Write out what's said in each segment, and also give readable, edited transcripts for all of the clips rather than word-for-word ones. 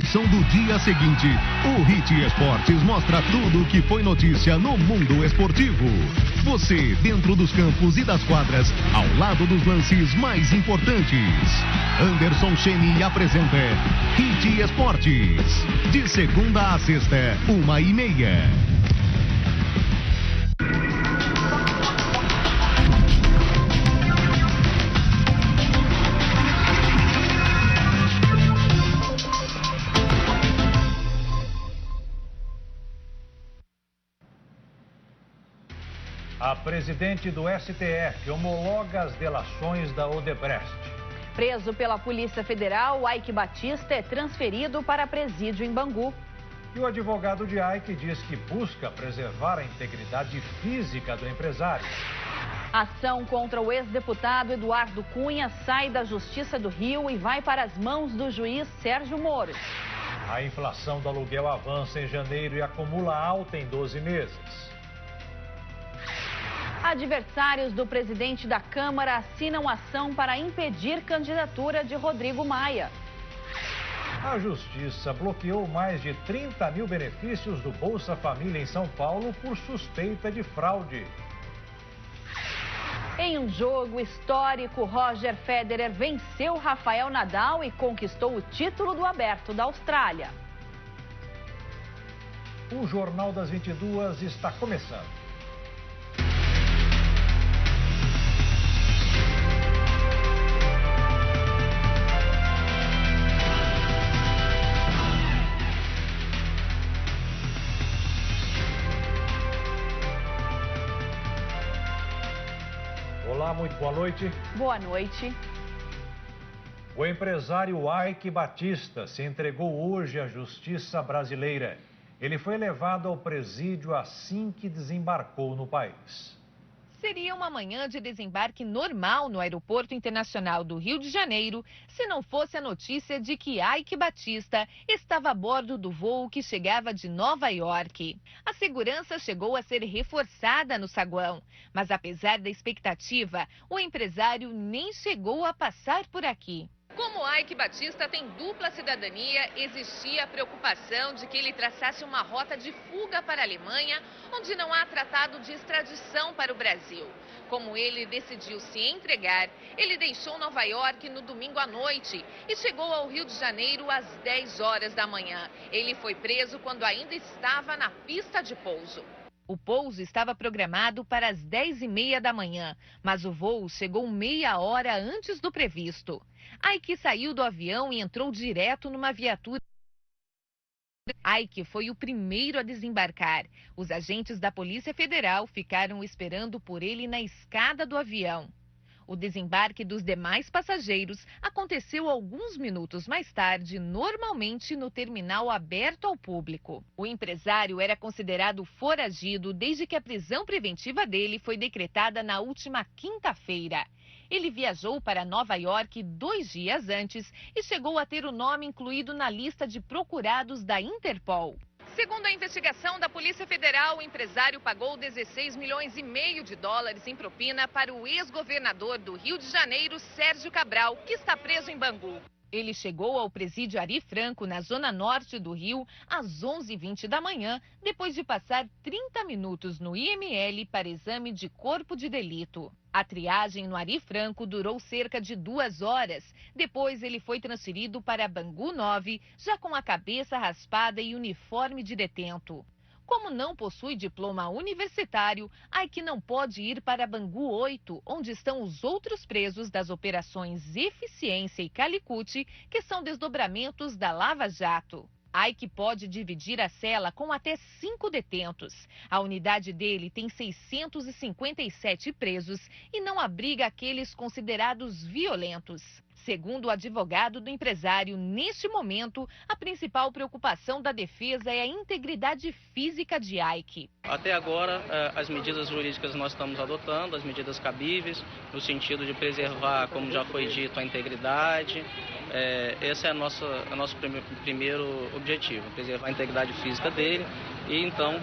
edição do dia seguinte, o Hit Esportes mostra tudo o que foi notícia no mundo esportivo. Você dentro dos campos e das quadras, ao lado dos lances mais importantes. Anderson Cheni apresenta Hit Esportes. De segunda a sexta, 1h30. A presidente do STF homologa as delações da Odebrecht. Preso pela Polícia Federal, Eike Batista é transferido para presídio em Bangu. E o advogado de Eike diz que busca preservar a integridade física do empresário. A ação contra o ex-deputado Eduardo Cunha sai da Justiça do Rio e vai para as mãos do juiz Sérgio Moro. A inflação do aluguel avança em janeiro e acumula alta em 12 meses. Adversários do presidente da Câmara assinam ação para impedir candidatura de Rodrigo Maia. A Justiça bloqueou mais de 30 mil benefícios do Bolsa Família em São Paulo por suspeita de fraude. Em um jogo histórico, Roger Federer venceu Rafael Nadal e conquistou o título do Aberto da Austrália. O Jornal das 22 está começando. Olá, muito boa noite. Boa noite. O empresário Eike Batista se entregou hoje à Justiça brasileira. Ele foi levado ao presídio assim que desembarcou no país. Seria uma manhã de desembarque normal no Aeroporto Internacional do Rio de Janeiro, se não fosse a notícia de que Eike Batista estava a bordo do voo que chegava de Nova York. A segurança chegou a ser reforçada no saguão, mas apesar da expectativa, o empresário nem chegou a passar por aqui. Como Eike Batista tem dupla cidadania, existia a preocupação de que ele traçasse uma rota de fuga para a Alemanha, onde não há tratado de extradição para o Brasil. Como ele decidiu se entregar, ele deixou Nova York no domingo à noite e chegou ao Rio de Janeiro às 10 horas da manhã. Ele foi preso quando ainda estava na pista de pouso. O pouso estava programado para as 10h30 da manhã, mas o voo chegou meia hora antes do previsto. Eike saiu do avião e entrou direto numa viatura. Eike foi o primeiro a desembarcar. Os agentes da Polícia Federal ficaram esperando por ele na escada do avião. O desembarque dos demais passageiros aconteceu alguns minutos mais tarde, normalmente no terminal aberto ao público. O empresário era considerado foragido desde que a prisão preventiva dele foi decretada na última quinta-feira. Ele viajou para Nova York 2 dias antes e chegou a ter o nome incluído na lista de procurados da Interpol. Segundo a investigação da Polícia Federal, o empresário pagou 16,5 milhões de dólares em propina para o ex-governador do Rio de Janeiro, Sérgio Cabral, que está preso em Bangu. Ele chegou ao presídio Ari Franco, na zona norte do Rio, às 11h20 da manhã, depois de passar 30 minutos no IML para exame de corpo de delito. A triagem no Ari Franco durou cerca de 2 horas. Depois ele foi transferido para Bangu 9, já com a cabeça raspada e uniforme de detento. Como não possui diploma universitário, Eike não pode ir para Bangu 8, onde estão os outros presos das operações Eficiência e Calicut, que são desdobramentos da Lava Jato. Eike pode dividir a cela com até 5 detentos. A unidade dele tem 657 presos e não abriga aqueles considerados violentos. Segundo o advogado do empresário, neste momento, a principal preocupação da defesa é a integridade física de Eike. Até agora, as medidas jurídicas nós estamos adotando, as medidas cabíveis, no sentido de preservar, como já foi dito, a integridade. Esse é o nosso primeiro objetivo, preservar a integridade física dele e, então,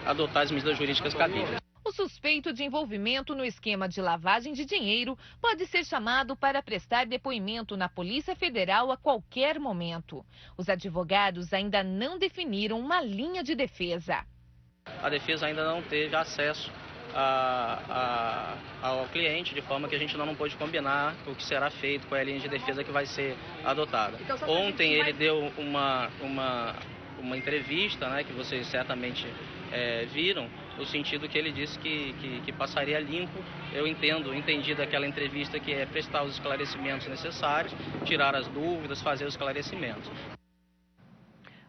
adotar as medidas jurídicas cabíveis. Os suspeito de envolvimento no esquema de lavagem de dinheiro pode ser chamado para prestar depoimento na Polícia Federal a qualquer momento. Os advogados ainda não definiram uma linha de defesa. A defesa ainda não teve acesso ao cliente, de forma que a gente não pôde combinar o que será feito, qual é a linha de defesa que vai ser adotada. Então, ontem ele deu uma entrevista, né, que vocês certamente viram, no sentido que ele disse que passaria limpo. Eu entendi daquela entrevista que é prestar os esclarecimentos necessários, tirar as dúvidas, fazer os esclarecimentos.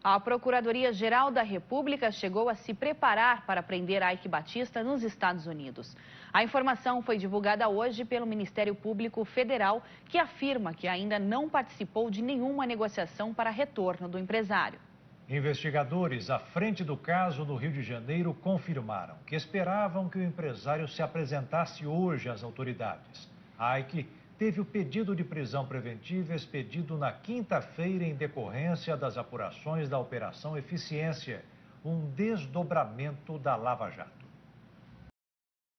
A Procuradoria-Geral da República chegou a se preparar para prender Eike Batista nos Estados Unidos. A informação foi divulgada hoje pelo Ministério Público Federal, que afirma que ainda não participou de nenhuma negociação para retorno do empresário. Investigadores à frente do caso no Rio de Janeiro confirmaram que esperavam que o empresário se apresentasse hoje às autoridades. Eike teve o pedido de prisão preventiva expedido na quinta-feira em decorrência das apurações da Operação Eficiência, um desdobramento da Lava Jato.